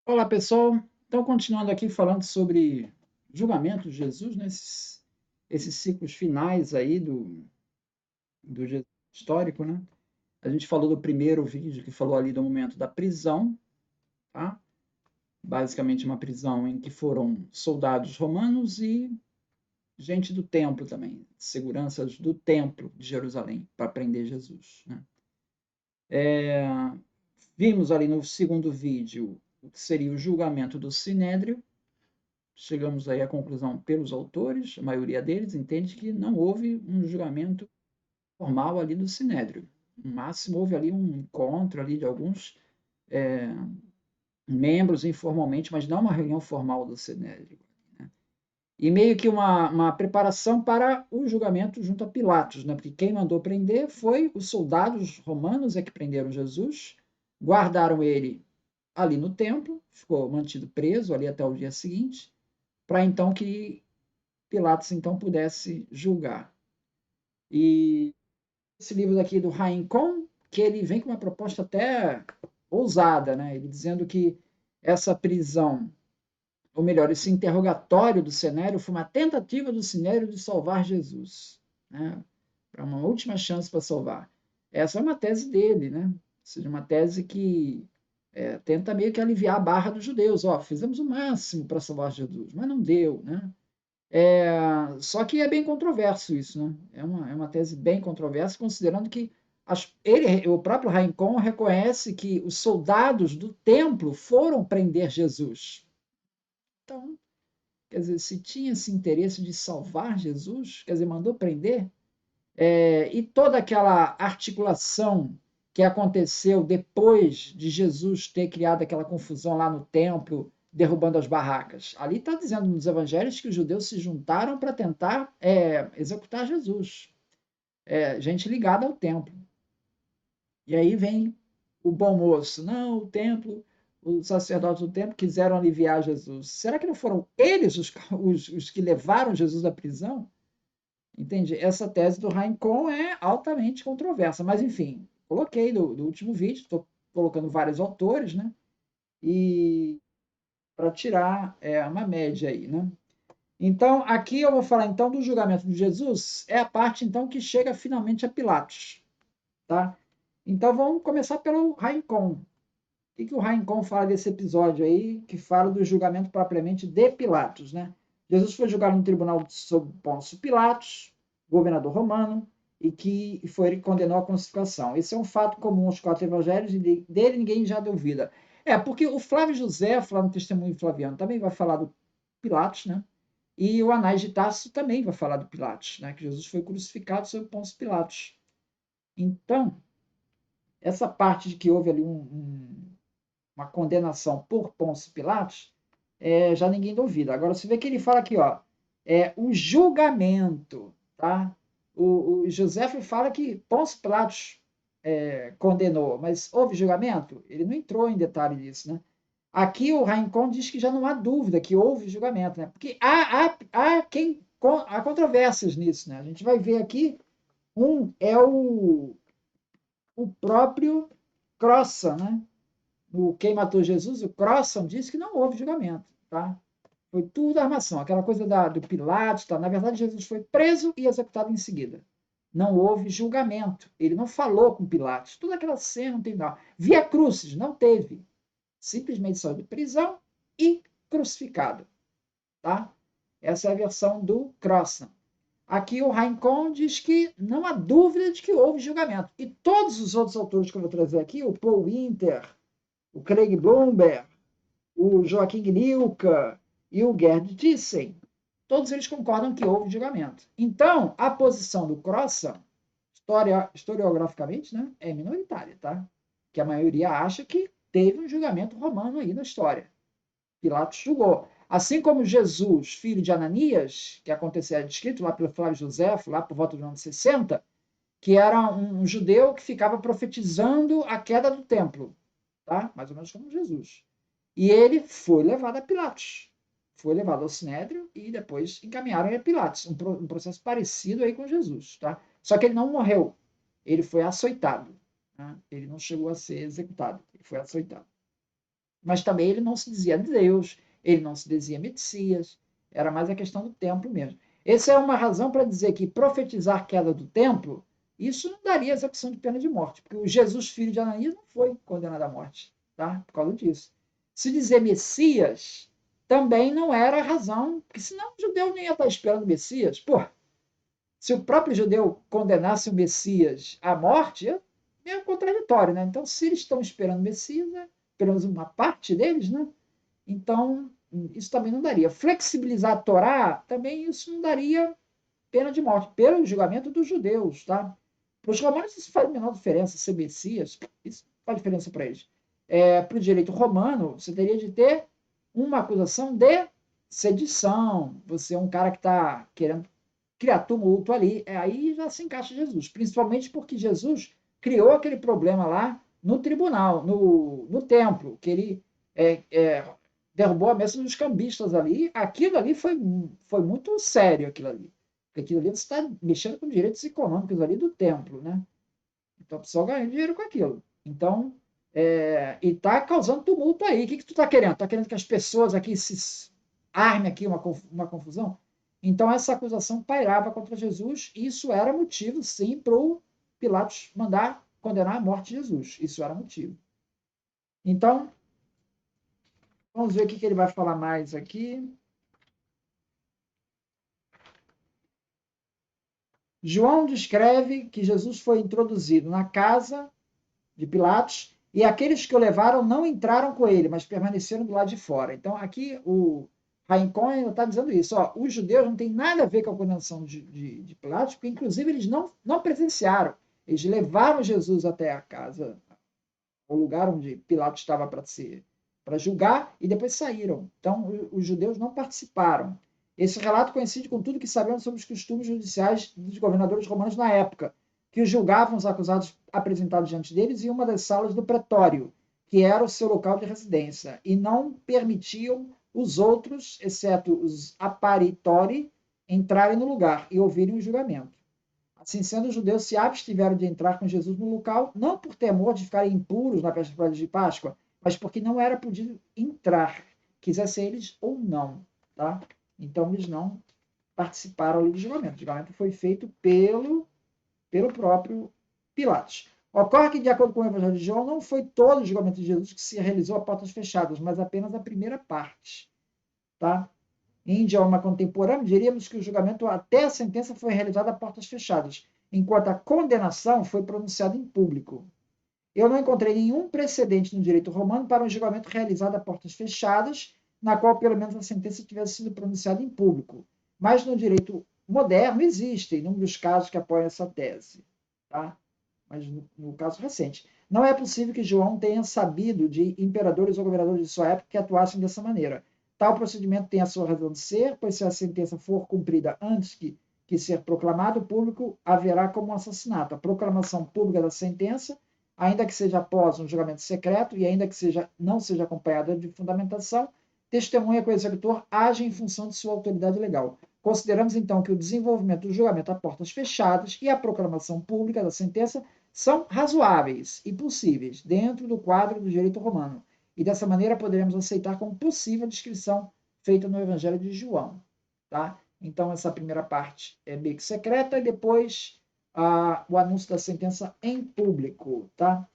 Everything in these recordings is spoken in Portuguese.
Olá, pessoal. Então, continuando aqui falando sobre julgamento de Jesus, né? Esses ciclos finais aí do Jesus histórico, né? A gente falou do primeiro vídeo que falou ali do momento da prisão, tá? Basicamente uma prisão em que foram soldados romanos e gente do templo também, seguranças do templo de Jerusalém para prender Jesus, né? Vimos ali no segundo vídeo o que seria o julgamento do Sinédrio. Chegamos aí à conclusão pelos autores, a maioria deles entende que não houve um julgamento formal ali do Sinédrio. No máximo houve ali um encontro ali de alguns membros informalmente, mas não uma reunião formal do Sinédrio. Né? E meio que uma preparação para o julgamento junto a Pilatos, né? Porque quem mandou prender foi os soldados romanos que prenderam Jesus, guardaram ele ali no templo, ficou mantido preso ali até o dia seguinte, para então que Pilatos então pudesse julgar. E esse livro daqui do Rincon, que ele vem com uma proposta até ousada, né? Ele dizendo que essa prisão, ou melhor, esse interrogatório do Sinédrio foi uma tentativa do Sinédrio de salvar Jesus, né? Para uma última chance para salvar. Essa é uma tese dele, né? Ou seja, uma tese que tenta meio que aliviar a barra dos judeus. Ó, fizemos o máximo para salvar Jesus, mas não deu, né? Só que é bem controverso isso, né? É uma tese bem controversa, considerando que o próprio Rincon reconhece que os soldados do templo foram prender Jesus. Então, quer dizer, se tinha esse interesse de salvar Jesus, quer dizer, mandou prender, e toda aquela articulação que aconteceu depois de Jesus ter criado aquela confusão lá no templo, derrubando as barracas. Ali está dizendo nos evangelhos que os judeus se juntaram para tentar executar Jesus. Gente ligada ao templo. E aí vem o bom moço. Não, o templo, os sacerdotes do templo quiseram aliviar Jesus. Será que não foram eles os que levaram Jesus à prisão? Entende? Essa tese do Rincon é altamente controversa, mas enfim, coloquei do último vídeo, estou colocando vários autores, né? E para tirar uma média aí, né? Então, aqui eu vou falar então do julgamento de Jesus, é a parte então que chega finalmente a Pilatos, tá? Então vamos começar pelo Rincon. O que o Rincon fala desse episódio aí, que fala do julgamento propriamente de Pilatos, né? Jesus foi julgado no tribunal sob Pôncio Pilatos, governador romano, e que foi ele que condenou a crucificação. Esse é um fato comum aos quatro evangelhos e dele ninguém já duvida. Porque o Flávio José, lá no Testemunho Flaviano, também vai falar do Pilatos, né? E o Anais de Tarso também vai falar do Pilatos, né? Que Jesus foi crucificado sob Pôncio Pilatos. Então, essa parte de que houve ali uma condenação por Pôncio Pilatos, já ninguém duvida. Agora, você vê que ele fala aqui, ó, o julgamento, tá? O José fala que Pôncio Pilatos condenou, mas houve julgamento? Ele não entrou em detalhe disso, né? Aqui o Rincon diz que já não há dúvida que houve julgamento, né? Porque há controvérsias nisso, né? A gente vai ver aqui, é o próprio Crossan, né? O Quem Matou Jesus, o Crossan disse que não houve julgamento, tá? Foi tudo armação, aquela coisa do Pilatos, tá? Na verdade, Jesus foi preso e executado em seguida. Não houve julgamento. Ele não falou com Pilatos. Toda aquela cena não tem nada. Via Crucis, não teve. Simplesmente saiu de prisão e crucificado, tá? Essa é a versão do Crossan. Aqui o Rincon diz que não há dúvida de que houve julgamento. E todos os outros autores que eu vou trazer aqui, o Paul Winter, o Craig Blomberg, o Joaquim Gniuca e o Gerd Thyssen, todos eles concordam que houve julgamento. Então, a posição do Crossan, historiograficamente, né, é minoritária, tá? Que a maioria acha que teve um julgamento romano aí na história. Pilatos julgou. Assim como Jesus, filho de Ananias, que aconteceu, é descrito lá pelo Flávio José, lá por volta dos anos 60, que era um judeu que ficava profetizando a queda do templo, tá? Mais ou menos como Jesus. E ele foi levado a Pilatos. Foi levado ao Sinédrio e depois encaminharam ele a Pilatos. Um processo parecido aí com Jesus, tá? Só que ele não morreu. Ele foi açoitado. Né? Ele não chegou a ser executado. Ele foi açoitado. mas também ele não se dizia Deus, ele não se dizia Messias, era mais a questão do templo mesmo. Essa é uma razão para dizer que profetizar a queda do templo, isso não daria execução de pena de morte, porque o Jesus, filho de Ananias, não foi condenado à morte, tá? Por causa disso. Se dizer Messias, também não era razão, porque senão o judeu nem ia estar esperando o Messias. Pô, se o próprio judeu condenasse o Messias à morte, é meio contraditório, né? Então, se eles estão esperando o Messias, pelo menos uma parte deles, né? Então, isso também não daria. Flexibilizar a Torá, também isso não daria pena de morte, pelo julgamento dos judeus, tá? Para os romanos isso faz a menor diferença, ser Messias, isso faz diferença para eles. Para o direito romano, você teria de ter uma acusação de sedição, você é um cara que está querendo criar tumulto ali, aí já se encaixa Jesus, principalmente porque Jesus criou aquele problema lá no tribunal, no templo, que ele é, é, derrubou a mesa dos cambistas ali, aquilo ali foi muito sério, aquilo ali. Porque aquilo ali você está mexendo com direitos econômicos ali do templo, né? Então a pessoa ganha dinheiro com aquilo. Então, e está causando tumulto aí. O que tu está querendo? Está querendo que as pessoas aqui se armem aqui uma confusão? Então essa acusação pairava contra Jesus e isso era motivo, sim, para o Pilatos mandar condenar a morte de Jesus. Isso era motivo. Então, vamos ver o que ele vai falar mais aqui. João descreve que Jesus foi introduzido na casa de Pilatos e aqueles que o levaram não entraram com ele, mas permaneceram do lado de fora. Então, aqui o Raim Cohen está dizendo isso. Ó, os judeus não têm nada a ver com a condenação de Pilatos, porque, inclusive, eles não presenciaram. Eles levaram Jesus até a casa, o lugar onde Pilatos estava para julgar, e depois saíram. Então, os judeus não participaram. Esse relato coincide com tudo que sabemos sobre os costumes judiciais dos governadores romanos na época, que julgavam os acusados apresentados diante deles em uma das salas do pretório, que era o seu local de residência, e não permitiam os outros, exceto os aparitori, entrarem no lugar e ouvirem o julgamento. Assim sendo, os judeus se abstiveram de entrar com Jesus no local, não por temor de ficarem impuros na véspera de Páscoa, mas porque não era podido entrar, quisessem eles ou não. Tá? Então, eles não participaram do julgamento. O julgamento foi feito pelo próprio Pilatos. Ocorre que, de acordo com o Evangelho de João, não foi todo o julgamento de Jesus que se realizou a portas fechadas, mas apenas a primeira parte. Tá? Em idioma contemporâneo, diríamos que o julgamento até a sentença foi realizado a portas fechadas, enquanto a condenação foi pronunciada em público. Eu não encontrei nenhum precedente no direito romano para um julgamento realizado a portas fechadas, na qual pelo menos a sentença tivesse sido pronunciada em público. Mas no direito moderno existem inúmeros casos que apoiam essa tese. Tá? Mas no caso recente. Não é possível que João tenha sabido de imperadores ou governadores de sua época que atuassem dessa maneira. Tal procedimento tem a sua razão de ser, pois se a sentença for cumprida antes que ser proclamado, o público haverá como um assassinato. A proclamação pública da sentença, ainda que seja após um julgamento secreto e ainda que não seja acompanhada de fundamentação, testemunha que o executor age em função de sua autoridade legal. Consideramos então que o desenvolvimento do julgamento a portas fechadas e a proclamação pública da sentença são razoáveis e possíveis dentro do quadro do direito romano. E dessa maneira poderemos aceitar como possível a descrição feita no Evangelho de João. Tá? Então, essa primeira parte é meio que secreta e depois o anúncio da sentença em público. Tá?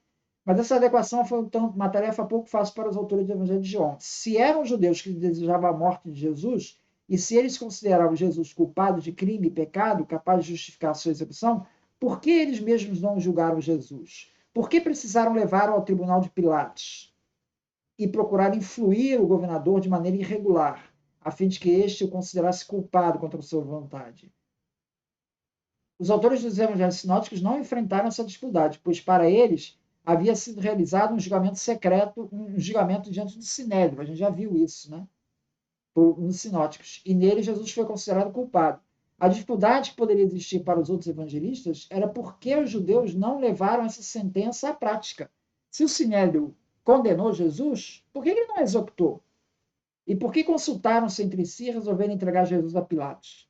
Mas essa adequação foi uma tarefa pouco fácil para os autores do Evangelho de João. Se eram judeus que desejavam a morte de Jesus, e se eles consideravam Jesus culpado de crime e pecado, capaz de justificar a sua execução, por que eles mesmos não julgaram Jesus? Por que precisaram levá-lo ao tribunal de Pilatos e procurar influir o governador de maneira irregular, a fim de que este o considerasse culpado contra a sua vontade? Os autores dos evangelhos sinóticos não enfrentaram essa dificuldade, pois para eles havia sido realizado um julgamento secreto, um julgamento diante do Sinédrio. A gente já viu isso, né? Nos sinóticos. E nele Jesus foi considerado culpado. A dificuldade que poderia existir para os outros evangelistas era porque os judeus não levaram essa sentença à prática. Se o Sinédrio condenou Jesus, por que ele não executou? E por que consultaram-se entre si e resolveram entregar Jesus a Pilatos?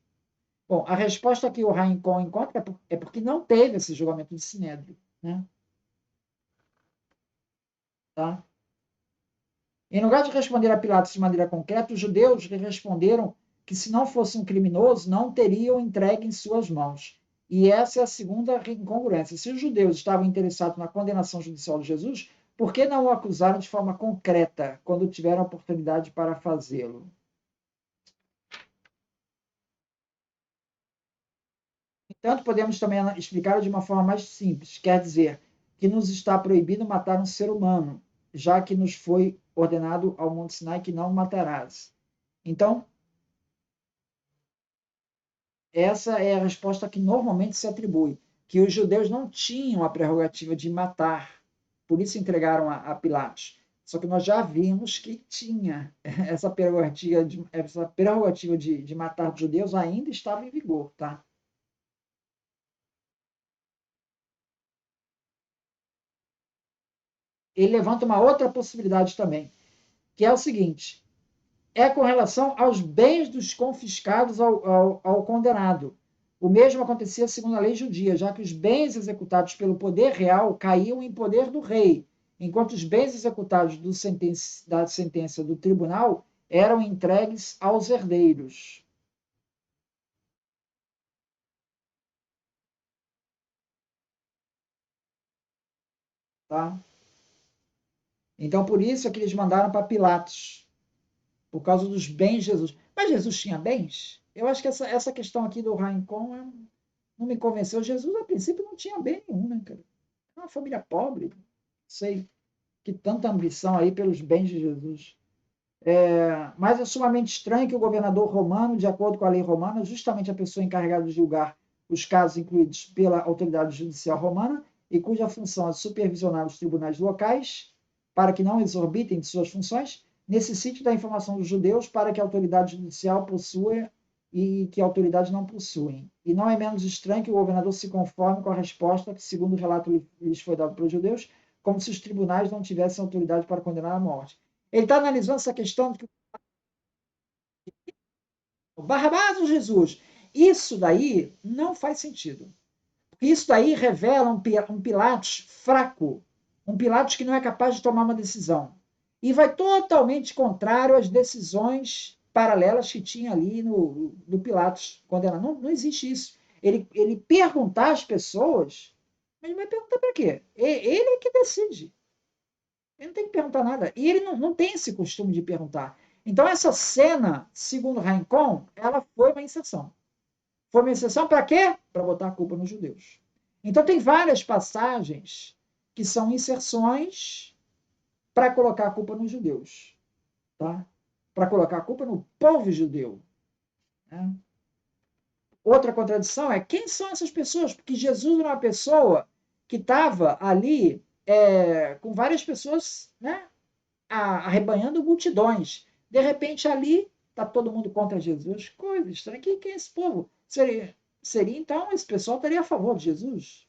Bom, a resposta que o Rincon encontra é porque não teve esse julgamento de Sinédrio. Né? Tá? Em lugar de responder a Pilatos de maneira concreta, os judeus lhe responderam que, se não fosse um criminoso, não teriam entregue em suas mãos. E essa é a segunda incongruência. Se os judeus estavam interessados na condenação judicial de Jesus, por que não o acusaram de forma concreta quando tiveram a oportunidade para fazê-lo? Entanto, podemos também explicar de uma forma mais simples. Quer dizer, que nos está proibido matar um ser humano, já que nos foi ordenado ao Monte Sinai que não matarás. Então, essa é a resposta que normalmente se atribui, que os judeus não tinham a prerrogativa de matar, por isso entregaram a Pilatos. Só que nós já vimos que tinha essa prerrogativa de matar os judeus ainda estava em vigor, tá? Ele levanta uma outra possibilidade também, que é o seguinte: é com relação aos bens dos confiscados ao condenado. O mesmo acontecia segundo a lei judia, já que os bens executados pelo poder real caíam em poder do rei, enquanto os bens executados da sentença do tribunal eram entregues aos herdeiros. Tá? Então, por isso é que eles mandaram para Pilatos, por causa dos bens de Jesus. Mas Jesus tinha bens? Eu acho que essa questão aqui do Rincon não me convenceu. Jesus, a princípio, não tinha bem nenhum, né, cara? É uma família pobre, sei que tanta ambição aí pelos bens de Jesus. Mas é sumamente estranho que o governador romano, de acordo com a lei romana, justamente a pessoa encarregada de julgar os casos incluídos pela autoridade judicial romana e cuja função é supervisionar os tribunais locais para que não exorbitem de suas funções, necessite da informação dos judeus para que a autoridade judicial possua e que a autoridade não possuem. E não é menos estranho que o governador se conforme com a resposta que, segundo o relato lhes foi dado pelos judeus, como se os tribunais não tivessem autoridade para condenar à morte. Ele está analisando essa questão de Barrabás ou Jesus. Isso daí não faz sentido. Isso daí revela um Pilatos fraco, um Pilatos que não é capaz de tomar uma decisão. E vai totalmente contrário às decisões paralelas que tinha ali no Pilatos condenado. Não existe isso. Ele perguntar às pessoas, mas vai perguntar para quê? Ele é que decide. Ele não tem que perguntar nada. E ele não tem esse costume de perguntar. Então, essa cena, segundo Rincon, ela foi uma inserção. Foi uma inserção para quê? Para botar a culpa nos judeus. Então, tem várias passagens que são inserções para colocar a culpa nos judeus. Tá? Para colocar a culpa no povo judeu. Né? Outra contradição é quem são essas pessoas? Porque Jesus era uma pessoa que estava ali com várias pessoas, né, arrebanhando multidões. De repente, ali está todo mundo contra Jesus. Coisa estranha. Quem é esse povo? Seria, então, esse pessoal estaria a favor de Jesus?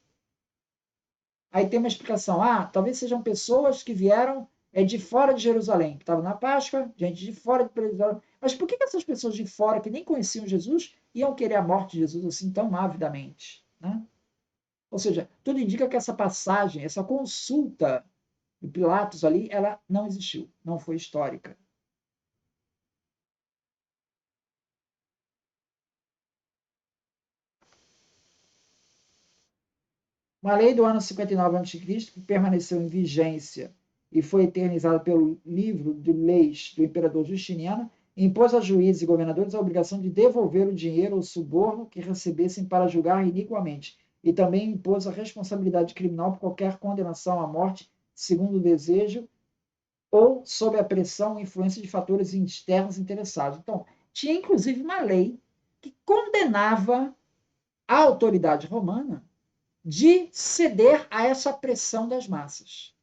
Aí tem uma explicação. Talvez sejam pessoas que vieram de fora de Jerusalém, que estavam na Páscoa, gente de fora de Jerusalém. Mas por que essas pessoas de fora, que nem conheciam Jesus, iam querer a morte de Jesus assim tão avidamente? Né? Ou seja, tudo indica que essa passagem, essa consulta de Pilatos ali, ela não existiu, não foi histórica. Uma lei do ano 59 a.C., que permaneceu em vigência e foi eternizada pelo livro de leis do imperador Justiniano, impôs a juízes e governadores a obrigação de devolver o dinheiro ou suborno que recebessem para julgar iniquamente, e também impôs a responsabilidade criminal por qualquer condenação à morte segundo o desejo ou sob a pressão e influência de fatores externos interessados. Então, tinha inclusive uma lei que condenava a autoridade romana de ceder a essa pressão das massas.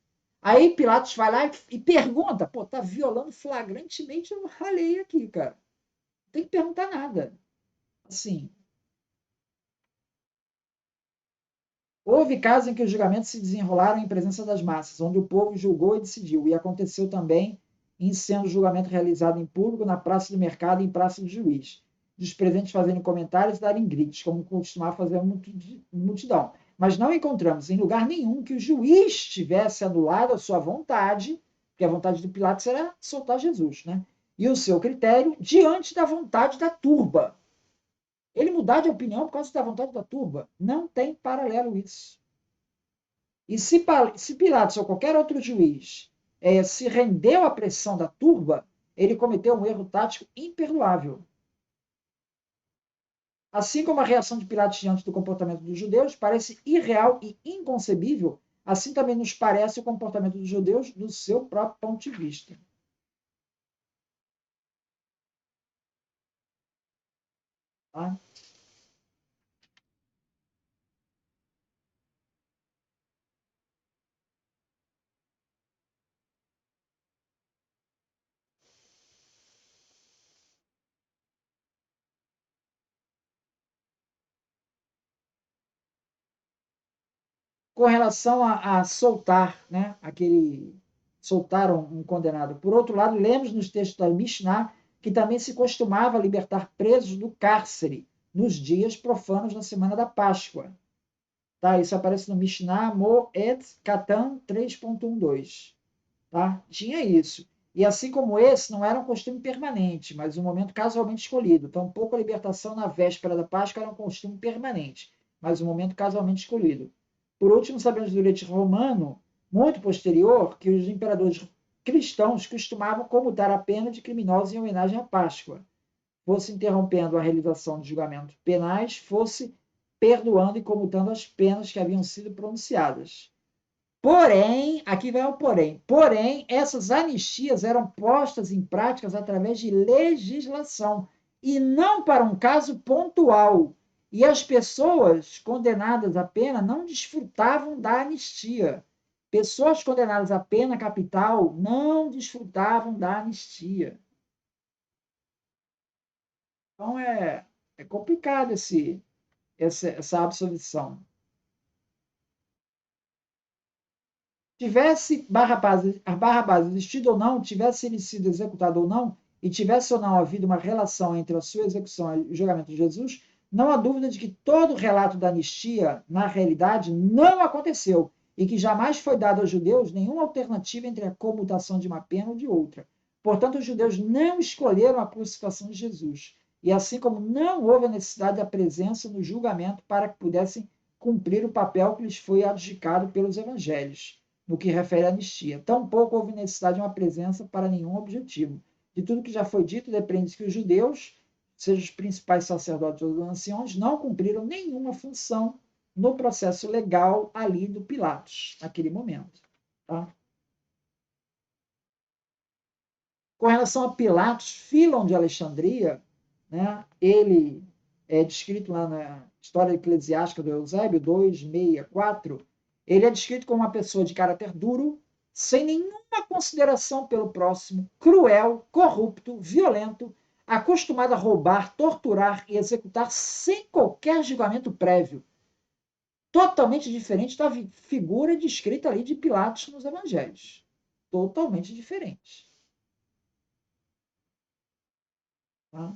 Aí Pilatos vai lá e pergunta, pô, tá violando flagrantemente a lei aqui, cara. Não tem que perguntar nada. Assim, houve casos em que os julgamentos se desenrolaram em presença das massas, onde o povo julgou e decidiu, e aconteceu também em sendo o julgamento realizado em público na praça do mercado e em praça do juiz, dos presentes fazerem comentários e darem gritos, como costumava fazer a multidão. Mas não encontramos em lugar nenhum que o juiz tivesse anulado a sua vontade porque a vontade de Pilatos era soltar Jesus, né? E o seu critério diante da vontade da turba. Ele mudar de opinião por causa da vontade da turba. Não tem paralelo isso. E se Pilatos ou qualquer outro juiz se rendeu à pressão da turba, ele cometeu um erro tático imperdoável. Assim como a reação de Pilatos diante do comportamento dos judeus parece irreal e inconcebível, assim também nos parece o comportamento dos judeus do seu próprio ponto de vista. Tá? Com relação a soltar, né, soltaram um condenado. Por outro lado, lemos nos textos da Mishnah que também se costumava libertar presos do cárcere nos dias profanos da semana da Páscoa. Tá? Isso aparece no Mishnah Moed Katan 3.12. Tá? Tinha isso. E assim como esse, não era um costume permanente, mas um momento casualmente escolhido. Tampouco a libertação na véspera da Páscoa era um costume permanente, mas um momento casualmente escolhido. Por último, sabemos do direito romano, muito posterior, que os imperadores cristãos costumavam comutar a pena de criminosos em homenagem à Páscoa, fosse interrompendo a realização de julgamentos penais, fosse perdoando e comutando as penas que haviam sido pronunciadas. Porém, aqui vai o porém, essas anistias eram postas em práticas através de legislação e não para um caso pontual. E as pessoas condenadas à pena não desfrutavam da anistia. Pessoas condenadas à pena capital não desfrutavam da anistia. Então é complicado essa absolvição. Tivesse Barrabás existido ou não, tivesse ele sido executado ou não, e tivesse ou não havido uma relação entre a sua execução e o julgamento de Jesus, não há dúvida de que todo o relato da anistia, na realidade, não aconteceu, e que jamais foi dado aos judeus nenhuma alternativa entre a comutação de uma pena ou de outra. Portanto, os judeus não escolheram a crucificação de Jesus, e assim como não houve a necessidade da presença no julgamento para que pudessem cumprir o papel que lhes foi adjudicado pelos evangelhos no que refere à anistia. Tampouco houve necessidade de uma presença para nenhum objetivo. De tudo que já foi dito, depende que os judeus, sejam os principais sacerdotes ou os anciãos, não cumpriram nenhuma função no processo legal ali do Pilatos, naquele momento. Tá? Com relação a Pilatos, Filon de Alexandria, né, ele é descrito lá na História Eclesiástica do Eusébio 264, ele é descrito como uma pessoa de caráter duro, sem nenhuma consideração pelo próximo, cruel, corrupto, violento, acostumado a roubar, torturar e executar sem qualquer julgamento prévio. Totalmente diferente da figura descrita ali de Pilatos nos evangelhos. Totalmente diferente. Tá?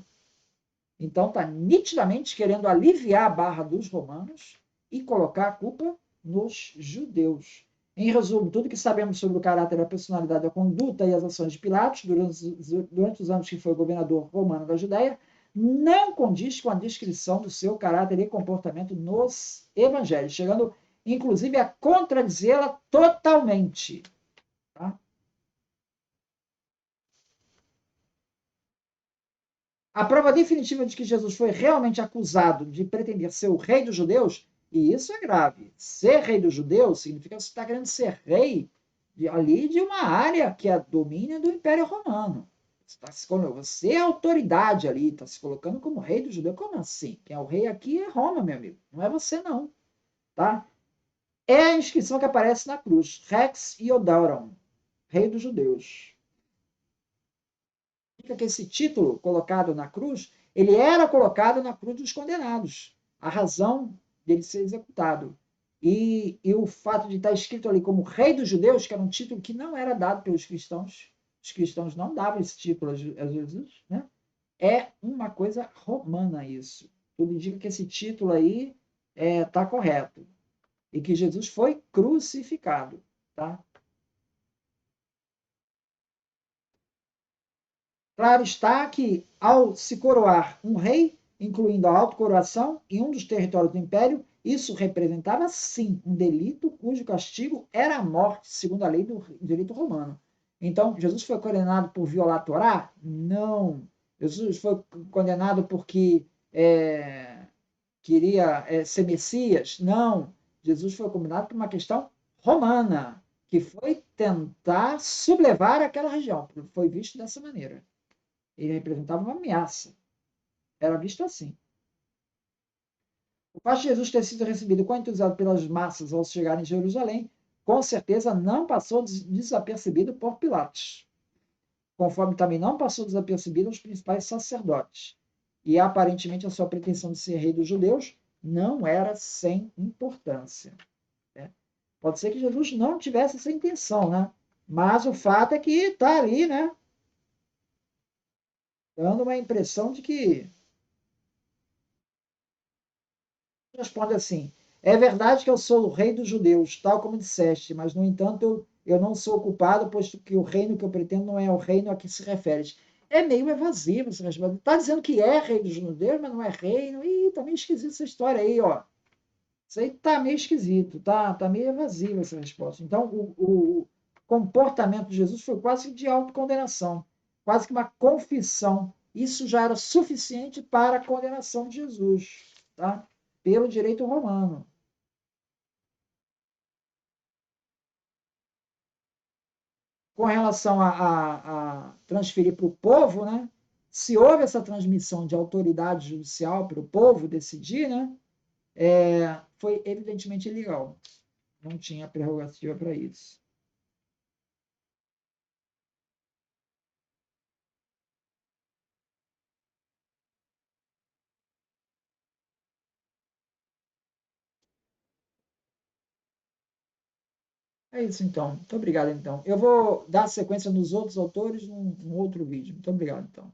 Então está nitidamente querendo aliviar a barra dos romanos e colocar a culpa nos judeus. Em resumo, tudo que sabemos sobre o caráter, a personalidade, a conduta e as ações de Pilatos durante os anos que foi governador romano da Judéia não condiz com a descrição do seu caráter e comportamento nos evangelhos, chegando inclusive a contradizê-la totalmente. Tá? A prova definitiva de que Jesus foi realmente acusado de pretender ser o rei dos judeus, e isso é grave. Ser rei dos judeus significa que você está querendo ser rei ali de uma área que é domínio do Império Romano. Você é autoridade ali, está se colocando como rei dos judeus. Como assim? Quem é o rei aqui é Roma, meu amigo. Não é você, não. Tá? É a inscrição que aparece na cruz. Rex Iodaron, rei dos judeus. Que esse título colocado na cruz, ele era colocado na cruz dos condenados, a razão dele ser executado. E o fato de estar escrito ali como rei dos judeus, que era um título que não era dado pelos cristãos, os cristãos não davam esse título a Jesus, né? É uma coisa romana isso. Tudo indica que esse título aí está correto. E que Jesus foi crucificado. Tá? Claro está que, ao se coroar um rei, incluindo a autocoroação em um dos territórios do império, isso representava, sim, um delito cujo castigo era a morte, segundo a lei do direito romano. Então, Jesus foi condenado por violar a Torá? Não. Jesus foi condenado porque queria ser Messias? Não. Jesus foi condenado por uma questão romana, que foi tentar sublevar aquela região. Foi visto dessa maneira. Ele representava uma ameaça. Era visto assim. O fato de Jesus ter sido recebido com entusiasmo pelas massas ao chegar em Jerusalém, com certeza não passou desapercebido por Pilatos, conforme também não passou desapercebido aos principais sacerdotes. E aparentemente a sua pretensão de ser rei dos judeus não era sem importância. Né? Pode ser que Jesus não tivesse essa intenção, né? Mas o fato é que está ali, né? Dando uma impressão de que responde assim: é verdade que eu sou o rei dos judeus, tal como disseste, mas, no entanto, eu não sou culpado, posto que o reino que eu pretendo não é o reino a que se refere. É meio evasivo essa resposta. Está dizendo que é rei dos judeus, mas não é reino. Ih, tá meio esquisito essa história aí, ó. Isso aí tá meio esquisito, tá meio evasiva essa resposta. Então, o comportamento de Jesus foi quase que de autocondenação, quase que uma confissão. Isso já era suficiente para a condenação de Jesus, tá? Pelo direito romano. Com relação a transferir para o povo, né? Se houve essa transmissão de autoridade judicial para o povo decidir, né? Foi evidentemente ilegal. Não tinha prerrogativa para isso. É isso, então. Muito obrigado, então. Eu vou dar sequência nos outros autores num outro vídeo. Muito obrigado, então.